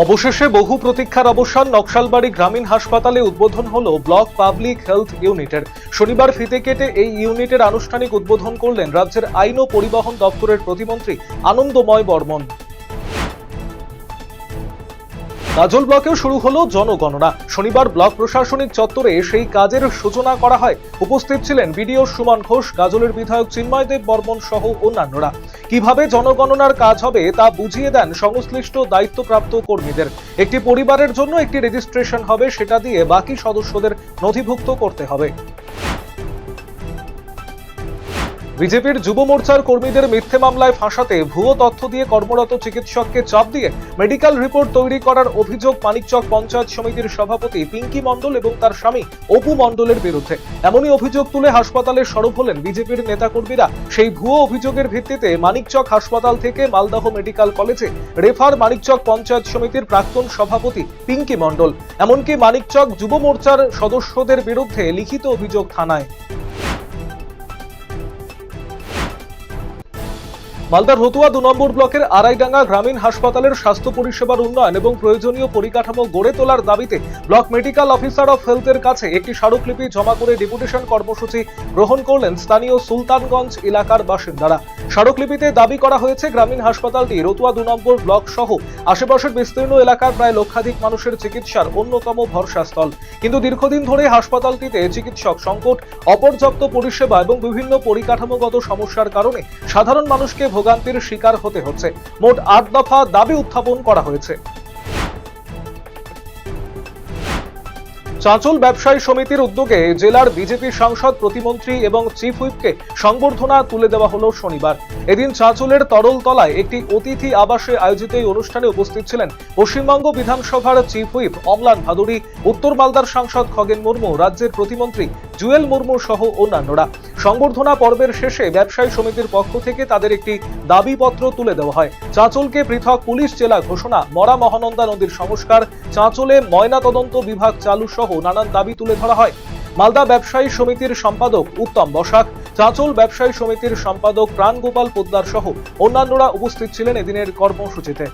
অবশেষে বহু প্রতীক্ষার অবসান। নকশালবাড়ি গ্রামীণ হাসপাতালে উদ্বোধন হলো ব্লক পাবলিক হেলথ ইউনিটের। শনিবার ফিতে কেটে এই ইউনিটের আনুষ্ঠানিক উদ্বোধন করলেন রাজ্যের আইন ও পরিবহন দপ্তরের প্রতিমন্ত্রী আনন্দময় বর্মন। গাজল ব্লকেও শুরু হলো জনগণনা। শনিবার ব্লক প্রশাসনিক চত্বরে সেই কাজের সূচনা করা হয়। উপস্থিত ছিলেন বিডিও সুমন ঘোষ, গাজলের বিধায়ক চিন্ময় দেব বর্মন সহ অন্যান্যরা। কিভাবে জনগণনার কাজ হবে তা বুঝিয়ে দেন সংশ্লিষ্ট দায়িত্বপ্রাপ্ত কর্মীদের। একটি পরিবারের জন্য একটি রেজিস্ট্রেশন হবে, সেটা দিয়ে বাকি সদস্যদের নথিভুক্ত করতে হবে। বিজেপির যুব মোর্চার কর্মীদের মিথ্যে মামলায় ফাঁসাতে ভুয়ো তথ্য দিয়ে কর্মরত চিকিৎসককে চাপ দিয়ে মেডিকেল রিপোর্ট তৈরি করার অভিযোগ মানিকচক পঞ্চায়েত সমিতির সভাপতি পিঙ্কি মণ্ডল এবং তার স্বামী অপু মণ্ডলের বিরুদ্ধে। এমনই অভিযোগ তুলে হাসপাতালে সরব হলেন বিজেপির নেতাকর্মীরা। সেই ভুয়ো অভিযোগের ভিত্তিতে মানিকচক হাসপাতাল থেকে মালদহ মেডিকেল কলেজে রেফার মানিকচক পঞ্চায়েত সমিতির প্রাক্তন সভাপতি পিঙ্কি মণ্ডল। এমনকি মানিকচক যুব মোর্চার সদস্যদের বিরুদ্ধে লিখিত অভিযোগ থানায়। মালদার রতুয়া 2 নম্বর ব্লকের আড়াইডাঙ্গা গ্রামীণ হাসপাতালের স্বাস্থ্য পরিষেবার উন্নয়ন এবং প্রয়োজনীয় পরিকাঠামো গড়ে তোলার দাবিতে ব্লক মেডিকেল অফিসার অফ হেলথের কাছে একটি স্মারকলিপি জমা করে ডেপুটেশন কর্মসূচি গ্রহণ করলেন স্থানীয় সুলতানগঞ্জ এলাকার বাসিন্দারা। স্মারকলিপিতে দাবি করা হয়েছে গ্রামীণ হাসপাতালটি রতুয়া 2 নম্বর ব্লক সহ আশেপাশের বিস্তীর্ণ এলাকার প্রায় লক্ষাধিক মানুষের চিকিৎসার অন্যতম ভরসাস্থল। কিন্তু দীর্ঘদিন ধরে হাসপাতালটিতে চিকিৎসক সংকট, অপর্যাপ্ত পরিষেবা এবং বিভিন্ন পরিকাঠামোগত সমস্যার কারণে সাধারণ মানুষকে ভোগান্তির শিকার হতে হচ্ছে। মোট 8 দফা দাবি উত্থাপন করা হয়েছে। চাঁচল ব্যবসায়ী সমিতির উদ্যোগে জেলার বিজেপি সাংসদ, প্রতিমন্ত্রী এবং চিফ হুইপকে সংবর্ধনা তুলে দেওয়া হলো শনিবার। এদিন চাঁচলের তরলতলায় একটি অতিথি আবাসে আয়োজিত এই অনুষ্ঠানে উপস্থিত ছিলেন পশ্চিমবঙ্গ বিধানসভার চিফ হুইপ অম্লান ভাদুড়ী, উত্তর মালদার সাংসদ খগেন মুর্মু, রাজ্যের প্রতিমন্ত্রী জুয়েল মুর্মু সহ অন্যান্যরা। সংবর্ধনা পর্বের শেষে ব্যবসায়ী সমিতির পক্ষ থেকে তাদের একটি দাবিপত্র তুলে দেওয়া হয়। চাঁচলকে পৃথক পুলিশ জেলা ঘোষণা, মরা মহানন্দা নদীর সংস্কার, চাঁচলে ময়না তদন্ত বিভাগ চালু সহ নানান দাবি তুলে ধরা হয়। মালদা ব্যবসায়ী সমিতির সম্পাদক উত্তম বসাক, চাঁচল ব্যবসায়ী সমিতির সম্পাদক প্রাণ গোপাল পোদ্দার সহ অন্যান্যরা উপস্থিত ছিলেন এদিনের কর্মসূচিতে।